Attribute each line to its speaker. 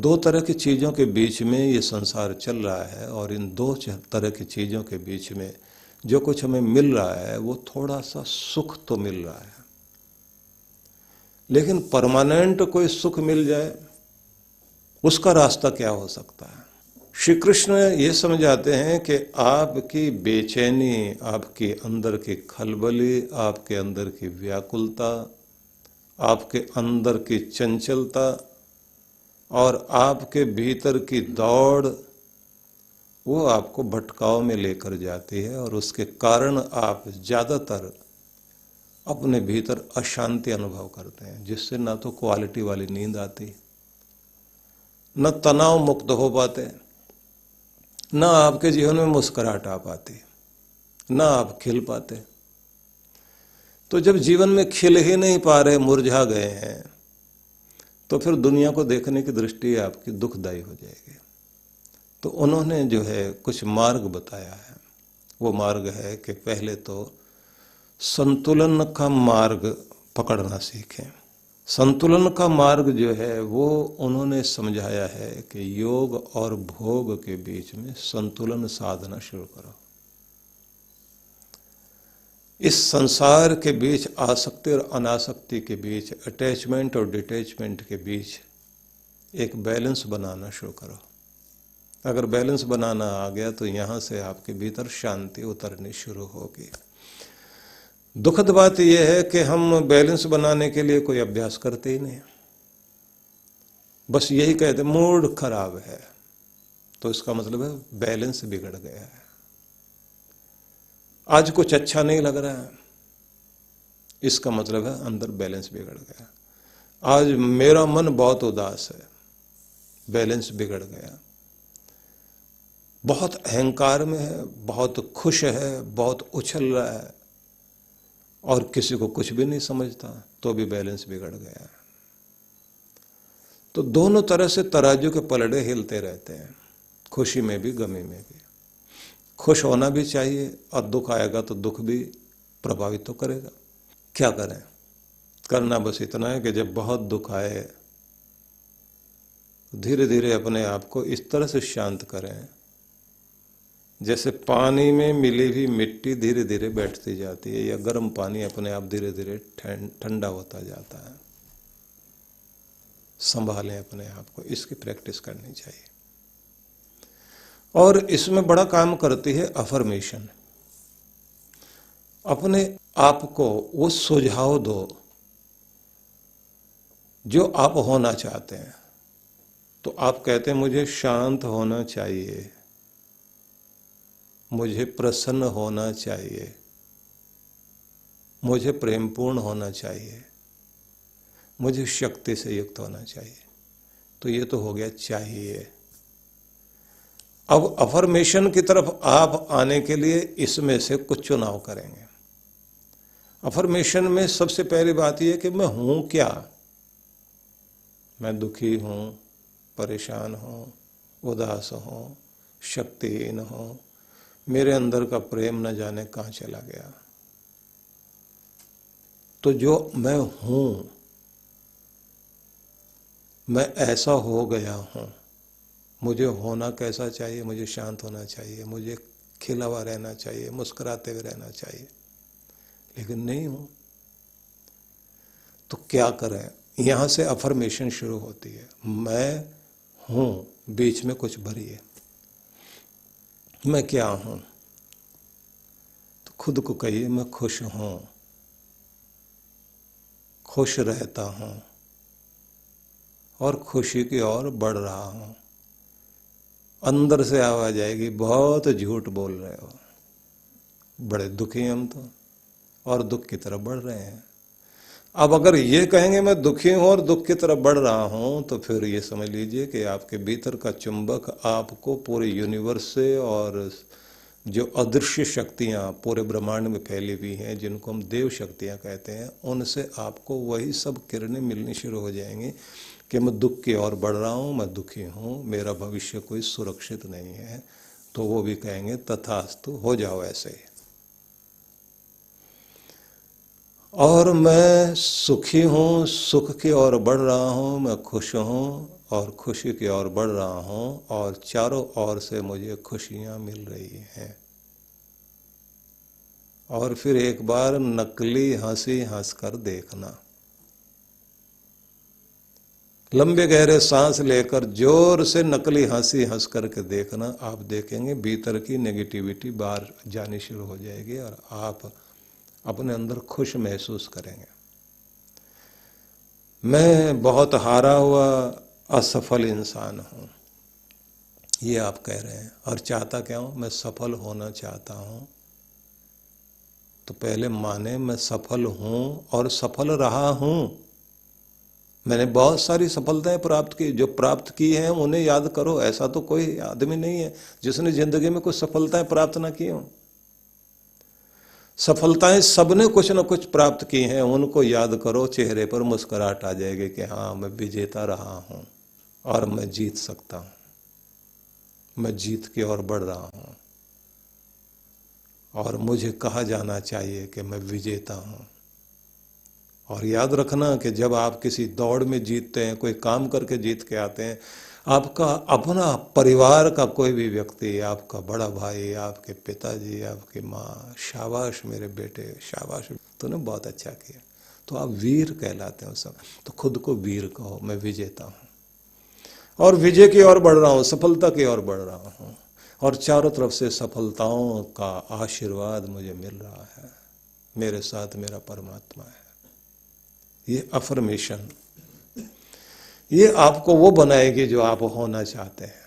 Speaker 1: दो तरह की चीज़ों के बीच में ये संसार चल रहा है, और इन दो तरह की चीज़ों के बीच में जो कुछ हमें मिल रहा है वो थोड़ा सा सुख तो मिल रहा है, लेकिन परमानेंट कोई सुख मिल जाए उसका रास्ता क्या हो सकता है। श्री कृष्ण ये समझाते हैं कि आपकी बेचैनी, आपके अंदर की खलबली, आपके अंदर की व्याकुलता, आपके अंदर की चंचलता और आपके भीतर की दौड़, वो आपको भटकाव में लेकर जाती है, और उसके कारण आप ज़्यादातर अपने भीतर अशांति अनुभव करते हैं, जिससे ना तो क्वालिटी वाली नींद आती, न तनाव मुक्त हो पाते, न आपके जीवन में मुस्कुराहट आ पाती, न आप खिल पाते। तो जब जीवन में खिल ही नहीं पा रहे, मुरझा गए हैं, तो फिर दुनिया को देखने की दृष्टि आपकी दुखदायी हो जाएगी। तो उन्होंने जो है कुछ मार्ग बताया है। वो मार्ग है कि पहले तो संतुलन का मार्ग पकड़ना सीखें। संतुलन का मार्ग जो है वो उन्होंने समझाया है कि योग और भोग के बीच में संतुलन साधना शुरू करो। इस संसार के बीच, आसक्ति और अनासक्ति के बीच, अटैचमेंट और डिटैचमेंट के बीच एक बैलेंस बनाना शुरू करो। अगर बैलेंस बनाना आ गया तो यहाँ से आपके भीतर शांति उतरनी शुरू होगी। दुखद बात यह है कि हम बैलेंस बनाने के लिए कोई अभ्यास करते ही नहीं, बस यही कहते मूड खराब है, तो इसका मतलब है बैलेंस बिगड़ गया है। आज कुछ अच्छा नहीं लग रहा है, इसका मतलब है अंदर बैलेंस बिगड़ गया। आज मेरा मन बहुत उदास है, बैलेंस बिगड़ गया। बहुत अहंकार में है, बहुत खुश है, बहुत उछल रहा है और किसी को कुछ भी नहीं समझता, तो भी बैलेंस बिगड़ गया है। तो दोनों तरह से तराजू के पलड़े हिलते रहते हैं, खुशी में भी गमी में भी। खुश होना भी चाहिए, और दुख आएगा तो दुख भी प्रभावित तो करेगा। क्या करें? करना बस इतना है कि जब बहुत दुख आए धीरे धीरे अपने आप को इस तरह से शांत करें जैसे पानी में मिली हुई मिट्टी धीरे धीरे बैठती जाती है, या गर्म पानी अपने आप धीरे धीरे ठंडा होता जाता है। संभालें अपने आप को, इसकी प्रैक्टिस करनी चाहिए। और इसमें बड़ा काम करती है अफर्मेशन। अपने आप को वो सुझाव दो जो आप होना चाहते हैं। तो आप कहते हैं मुझे शांत होना चाहिए, मुझे प्रसन्न होना चाहिए, मुझे प्रेमपूर्ण होना चाहिए, मुझे शक्ति से युक्त होना चाहिए। तो ये तो हो गया चाहिए। अब अफर्मेशन की तरफ आप आने के लिए इसमें से कुछ चुनाव करेंगे। अफर्मेशन में सबसे पहली बात यह कि मैं हूं क्या। मैं दुखी हूं, परेशान हूं, उदास हूं, शक्तिहीन हूं, मेरे अंदर का प्रेम न जाने कहां चला गया। तो जो मैं हूं, मैं ऐसा हो गया हूं, मुझे होना कैसा चाहिए? मुझे शांत होना चाहिए, मुझे खिला हुआ रहना चाहिए, मुस्कुराते हुए रहना चाहिए, लेकिन नहीं हूं। तो क्या करें? यहां से अफर्मेशन शुरू होती है। मैं हूं, बीच में कुछ भरिए, मैं क्या हूं? तो खुद को कहिए मैं खुश हूं, खुश रहता हूं और खुशी की ओर बढ़ रहा हूं। अंदर से आवाज आएगी बहुत झूठ बोल रहे हो, बड़े दुखी हैं हम तो, और दुख की तरफ बढ़ रहे हैं। अब अगर ये कहेंगे मैं दुखी हूं और दुख की तरफ बढ़ रहा हूं, तो फिर ये समझ लीजिए कि आपके भीतर का चुंबक आपको पूरे यूनिवर्स से, और जो अदृश्य शक्तियां पूरे ब्रह्मांड में फैली हुई हैं, जिनको हम देव शक्तियां कहते हैं, उनसे आपको वही सब किरणें मिलनी शुरू हो जाएंगी कि मैं दुख की ओर बढ़ रहा हूं, मैं दुखी हूं, मेरा भविष्य कोई सुरक्षित नहीं है। तो वो भी कहेंगे तथास्तु, हो जाओ ऐसे ही। और मैं सुखी हूं, सुख की ओर बढ़ रहा हूं, मैं खुश हूं, और खुशी की ओर बढ़ रहा हूं और चारों ओर से मुझे खुशियां मिल रही हैं। और फिर एक बार नकली हंसी हंसकर देखना। लंबे गहरे सांस लेकर जोर से नकली हंसी हंस करके देखना। आप देखेंगे भीतर की नेगेटिविटी बाहर जानी शुरू हो जाएगी और आप अपने अंदर खुश महसूस करेंगे। मैं बहुत हारा हुआ असफल इंसान हूं, ये आप कह रहे हैं, और चाहता क्या हूं? मैं सफल होना चाहता हूं। तो पहले माने मैं सफल हूं और सफल रहा हूं। मैंने बहुत सारी सफलताएं प्राप्त की, जो प्राप्त की हैं उन्हें याद करो। ऐसा तो कोई आदमी नहीं है जिसने जिंदगी में कुछ सफलताएं प्राप्त ना की हों। सफलताएं सबने कुछ न कुछ प्राप्त की हैं, उनको याद करो। चेहरे पर मुस्कुराहट आ जाएगी कि हाँ, मैं विजेता रहा हूं और मैं जीत सकता हूं। मैं जीत की ओर बढ़ रहा हूं और मुझे कहा जाना चाहिए कि मैं विजेता हूं। और याद रखना कि जब आप किसी दौड़ में जीतते हैं, कोई काम करके जीत के आते हैं, आपका अपना परिवार का कोई भी व्यक्ति, आपका बड़ा भाई, आपके पिताजी, आपकी माँ, शाबाश मेरे बेटे, शाबाश तूने बहुत अच्छा किया, तो आप वीर कहलाते हैं उस समय। तो खुद को वीर कहो, मैं विजेता हूँ और विजय की ओर बढ़ रहा हूँ, सफलता की ओर बढ़ रहा हूँ और चारों तरफ से सफलताओं का आशीर्वाद मुझे मिल रहा है। मेरे साथ मेरा परमात्मा है। ये अफर्मेशन, ये आपको वो बनाएगी जो आप होना चाहते हैं।